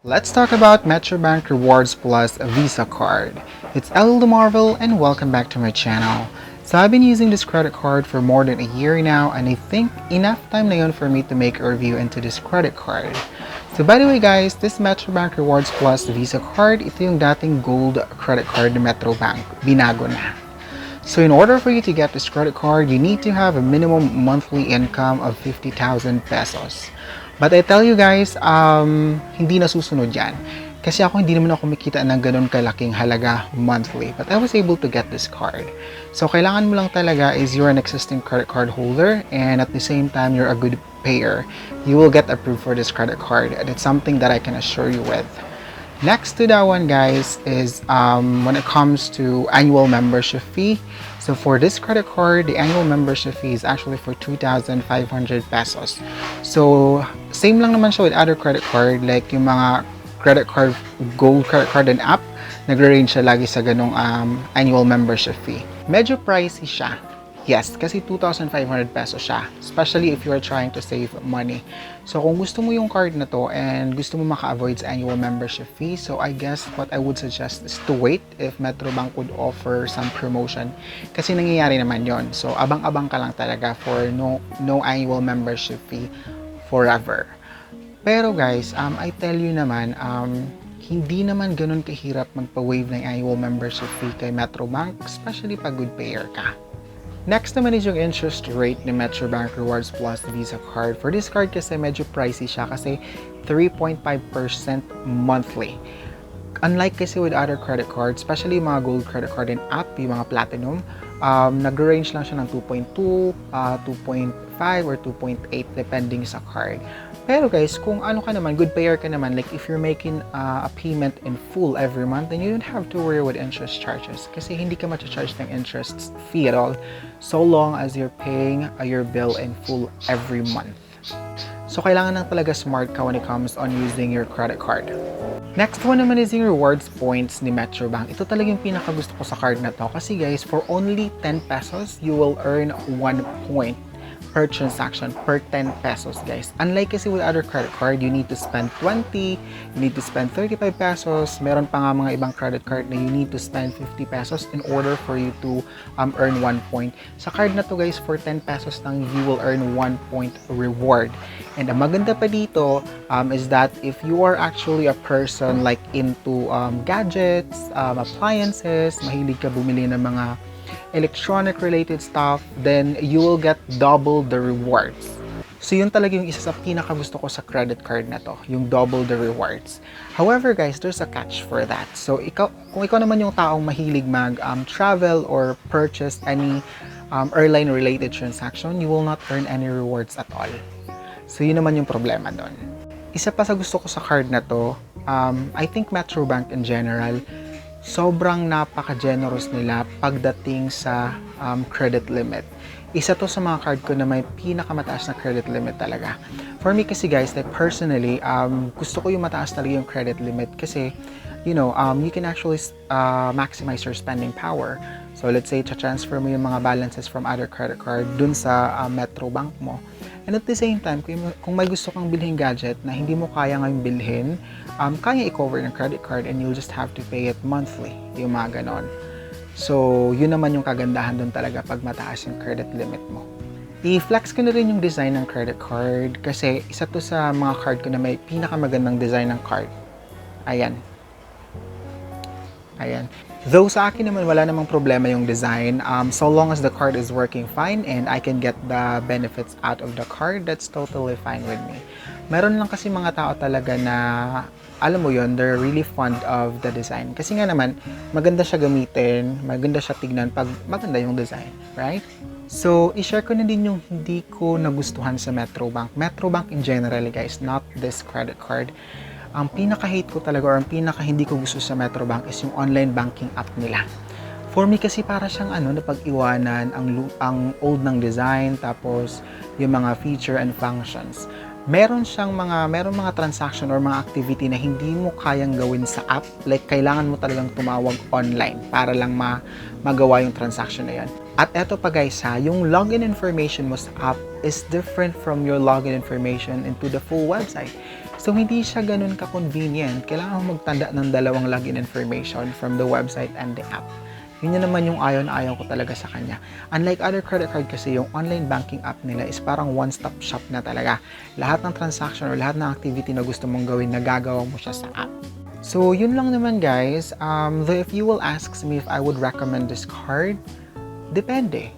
Let's talk about Metrobank Rewards Plus Visa card. It's LL Marvel and welcome back to my channel. So I've been using this credit card for more than a year now and I think enough time na yun for me to make a review into this credit card. So by the way guys, this Metrobank Rewards Plus Visa card, ito yung dating gold credit card ni Metrobank. Binago na. So in order for you to get this credit card, you need to have a minimum monthly income of 50,000 pesos. But I tell you guys, hindi nasusunod yan. Kasi ako hindi naman ako kumikita ng ganun kalaking halaga monthly. But I was able to get this card. So kailangan mo lang talaga is you're an existing credit card holder and at the same time you're a good payer. You will get approved for this credit card and it's something that I can assure you with. Next to that one guys is when it comes to annual membership fee. So for this credit card, the annual membership fee is actually for 2,500 pesos. So same lang naman siya with other credit card like yung mga credit card, gold credit card and app, nagre-range siya lagi sa ganong annual membership fee. Medyo pricey siya. Yes, kasi 2,500 pesos siya, especially if you are trying to save money. So kung gusto mo yung card na to and gusto mo maka-avoid sa annual membership fee, so I guess what I would suggest is to wait if Metrobank would offer some promotion. Kasi nangyayari naman yon. So abang-abang ka lang talaga for no annual membership fee forever. Pero guys, I tell you naman, hindi naman ganun kahirap magpa-waive ng annual membership fee kay Metrobank, especially pag good payer ka. Next naman is yung interest rate ni Metrobank Rewards Plus Visa card. For this card kasi medyo pricey siya kasi 3.5% monthly. Unlike kasi with other credit cards, especially yung mga gold credit card and app, yung mga platinum, nag-range lang siya ng 2.2, 2.5, or 2.8 depending sa card. Pero guys, kung ano ka naman, good payer ka naman, like if you're making a payment in full every month, then you don't have to worry with interest charges. Kasi hindi ka ma-charge ng interest fee at all, so long as you're paying your bill in full every month. So kailangan lang talaga smart ka when it comes on using your credit card. Next one naman is yung rewards points ni Metrobank. Ito talaga yung pinakagusto ko sa card na to. Kasi guys, for only 10 pesos, you will earn 1 point per transaction per 10 pesos guys. Unlike kasi with other credit card, you need to spend 20, you need to spend 35 pesos. Meron pa nga mga ibang credit card na you need to spend 50 pesos in order for you to earn 1 point. Sa card na to guys, for 10 pesos lang, you will earn 1 point reward. And ang maganda pa dito is that if you are actually a person like into gadgets, appliances, mahilig ka bumili ng mga electronic related stuff, then you will get double the rewards. So yun talaga yung isa sa pinakagusto ko sa credit card na to, yung double the rewards. However guys, there's a catch for that. So kung ikaw naman yung taong mahilig mag travel or purchase any airline related transaction, you will not earn any rewards at all. So yun naman yung problema doon. Isa pa sa gusto ko sa card na to, I think Metrobank in general, sobrang napaka-generous nila pagdating sa credit limit. Isa to sa mga card ko na may pinakamataas na credit limit talaga. For me kasi guys, like personally, gusto ko yung mataas talaga yung credit limit kasi, you know, you can actually maximize your spending power. So let's say, transfer mo yung mga balances from other credit card dun sa Metrobank mo. And at the same time, kung may gusto kang bilhin gadget na hindi mo kaya ngayon bilhin, kaya i-cover ng credit card and you'll just have to pay it monthly, yung mga ganon. So, yun naman yung kagandahan doon talaga pag mataas yung credit limit mo. I-flex ko na rin yung design ng credit card kasi isa to sa mga card ko na may pinakamagandang design ng card. Ayan. Ayan. Though sa akin naman wala namang problema yung design, so long as the card is working fine and I can get the benefits out of the card, that's totally fine with me. Meron lang kasi mga tao talaga na, alam mo yun, they're really fond of the design. Kasi nga naman, maganda siya gamitin, maganda siya tignan pag maganda yung design, right? So, i-share ko na din yung hindi ko nagustuhan sa Metrobank. Metrobank in general guys, not this credit card. Ang pinaka-hate ko talaga or ang pinaka-hindi ko gusto sa Metrobank is yung online banking app nila. For me kasi para siyang napag-iwanan ang old ng design tapos yung mga feature and functions. Meron mga transaction or mga activity na hindi mo kayang gawin sa app. Like kailangan mo talagang tumawag online para lang magawa yung transaction na yan. At eto pa guys yung login information mo sa app is different from your login information into the full website. So, hindi siya ganun ka-convenient. Kailangan mo magtanda ng dalawang login information from the website and the app. Yun naman yung ayaw na ayaw ko talaga sa kanya. Unlike other credit card kasi, yung online banking app nila is parang one-stop shop na talaga. Lahat ng transaction or lahat ng activity na gusto mong gawin, nagagawa mo siya sa app. So, yun lang naman guys. Though if you will ask me if I would recommend this card, depende.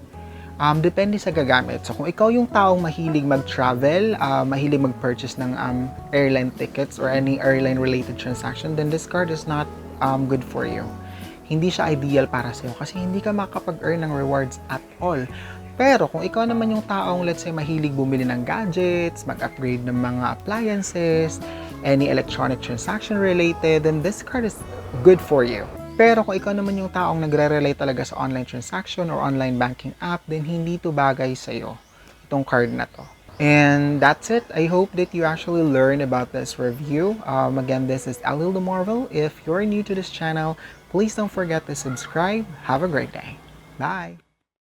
Depende sa gagamit. So, kung ikaw yung taong mahilig mag-travel, mahilig mag-purchase ng airline tickets or any airline-related transaction, then this card is not good for you. Hindi siya ideal para sa'yo kasi hindi ka makapag-earn ng rewards at all. Pero kung ikaw naman yung taong, let's say, mahilig bumili ng gadgets, mag-upgrade ng mga appliances, any electronic transaction related, then this card is good for you. Pero kung ikaw naman yung taong nagre-relate talaga sa online transaction or online banking app, then hindi to bagay sa'yo, itong card na to. And that's it. I hope that you actually learned about this review. Again, this is Alil the Marvel. If you're new to this channel, please don't forget to subscribe. Have a great day. Bye!